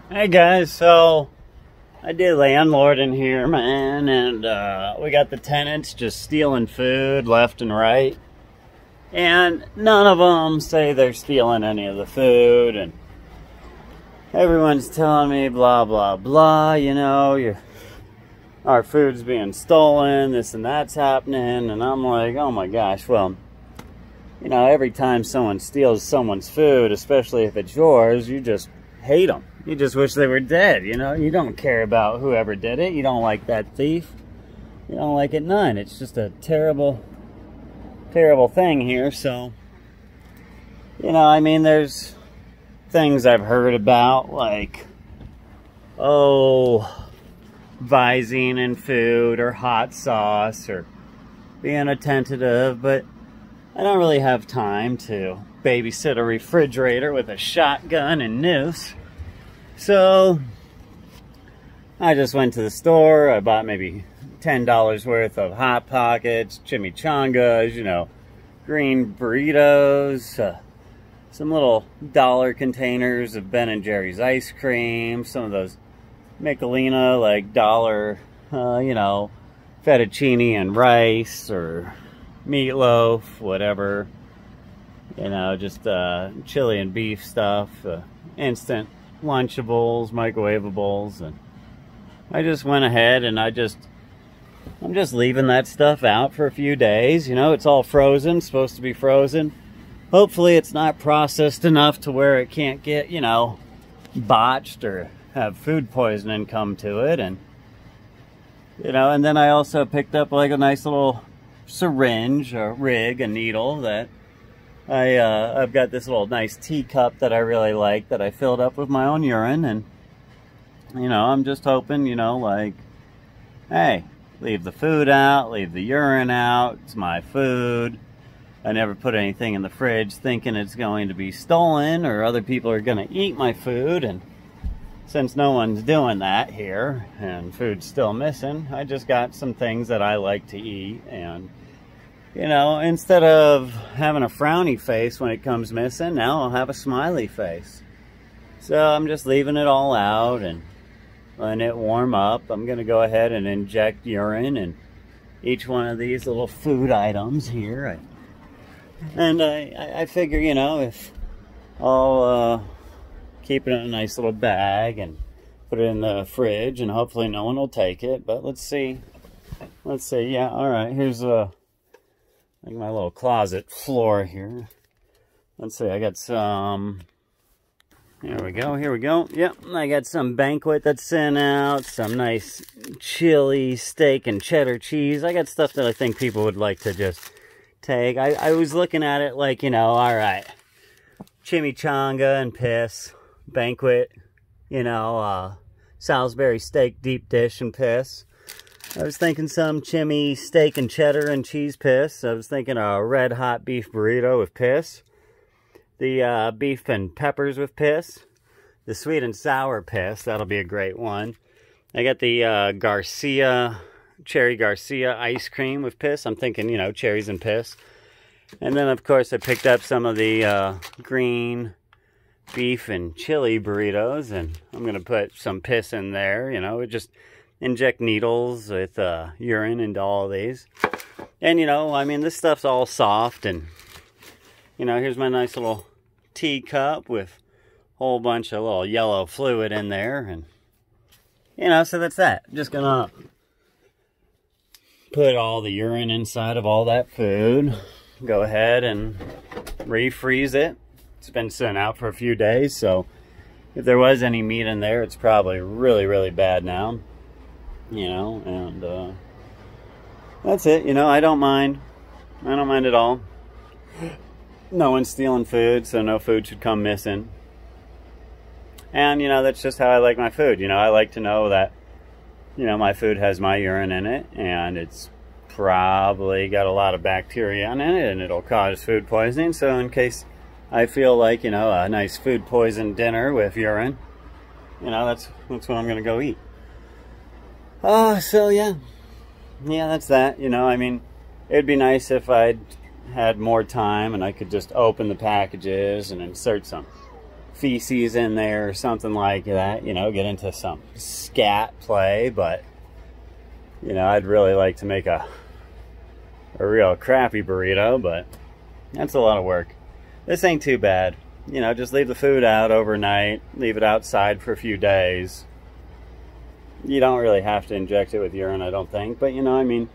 Hey guys, so I did landlord in here, man, and we got the tenants just stealing food left and right, and none of them say they're stealing any of the food, and everyone's telling me blah blah blah, you know, our food's being stolen, this and that's happening, and I'm like, oh my gosh, well, you know, every time someone steals someone's food, especially if it's yours, you just hate them. You just wish they were dead, you know? You don't care about whoever did it. You don't like that thief. You don't like it none. It's just a terrible, terrible thing here. So, you know, I mean, there's things I've heard about, like, oh, Visine in food or hot sauce or being attentive, but I don't really have time to babysit a refrigerator with a shotgun and noose. So I just went to the store. I bought maybe $10 worth of Hot Pockets, chimichangas, you know, green burritos, some little dollar containers of Ben & Jerry's ice cream, some of those Michelina, like dollar, you know, fettuccine and rice or meatloaf, whatever, you know, just chili and beef stuff, instant Lunchables, microwavables, and I just went ahead and I'm just leaving that stuff out for a few days. You know, it's all frozen, supposed to be frozen. Hopefully it's not processed enough to where it can't get, you know, botched or have food poisoning come to it. And, you know, and then I also picked up like a nice little syringe, a rig, a needle that I've got this little nice teacup that I really like that I filled up with my own urine, and, you know, I'm just hoping, you know, like, hey, leave the food out, leave the urine out, it's my food. I never put anything in the fridge thinking it's going to be stolen or other people are going to eat my food, and since no one's doing that here and food's still missing, I just got some things that I like to eat, and you know, instead of having a frowny face when it comes missing, now I'll have a smiley face. So I'm just leaving it all out and letting it warm up. I'm going to go ahead and inject urine in each one of these little food items here. And I figure, you know, if I'll keep it in a nice little bag and put it in the fridge, and hopefully no one will take it. But let's see. Let's see. Yeah, all right. Here's like my little closet floor here. Let's see, I got some, here we go. Yep, I got some Banquet that's sent out, some nice chili, steak, and cheddar cheese. I got stuff that I think people would like to just take. I was looking at it like, you know, all right, chimichanga and piss, Banquet, you know, Salisbury steak deep dish and piss. I was thinking some chimmy steak and cheddar and cheese piss. I was thinking a red hot beef burrito with piss. The beef and peppers with piss. The sweet and sour piss. That'll be a great one. I got the Cherry Garcia ice cream with piss. I'm thinking, you know, cherries and piss. And then, of course, I picked up some of the green beef and chili burritos. And I'm going to put some piss in there, you know, just inject needles with urine into all these. And, you know, I mean, this stuff's all soft, and, you know, here's my nice little teacup with a whole bunch of little yellow fluid in there, and, you know, so that's that. I'm just gonna put all the urine inside of all that food, go ahead and refreeze it. It's been sitting out for a few days, so if there was any meat in there, it's probably really, really bad now. You know, and that's it. You know, I don't mind. I don't mind at all. No one's stealing food, so no food should come missing. And, you know, that's just how I like my food. You know, I like to know that, you know, my food has my urine in it, and it's probably got a lot of bacteria in it, and it'll cause food poisoning. So in case I feel like, you know, a nice food poison dinner with urine, you know, that's what I'm going to go eat. So yeah, that's that. You know, I mean, it'd be nice if I'd had more time and I could just open the packages and insert some feces in there or something like that, you know, get into some scat play. But, you know, I'd really like to make a real crappy burrito, but that's a lot of work. This ain't too bad. You know, just leave the food out overnight, leave it outside for a few days. You don't really have to inject it with urine, I don't think, but, you know, I mean,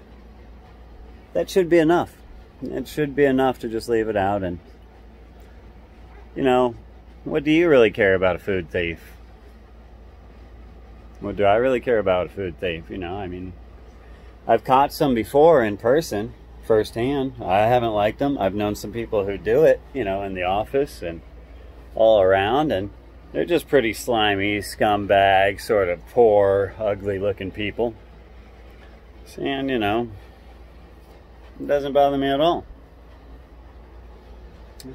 that should be enough. It should be enough to just leave it out. And, you know, what do you really care about a food thief? What do I really care about a food thief? You know, I mean, I've caught some before in person, firsthand. I haven't liked them. I've known some people who do it, you know, in the office and all around, and they're just pretty slimy, scumbag, sort of poor, ugly-looking people. And, you know, it doesn't bother me at all.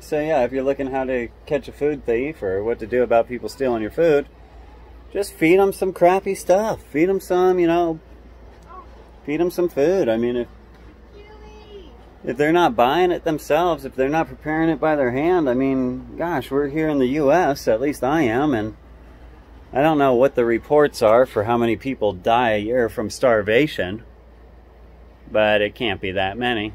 So, yeah, if you're looking how to catch a food thief or what to do about people stealing your food, just feed them some crappy stuff. Feed them some, you know, feed them some food. I mean, if they're not buying it themselves, if they're not preparing it by their hand, I mean, gosh, we're here in the U.S., at least I am, and I don't know what the reports are for how many people die a year from starvation, but it can't be that many.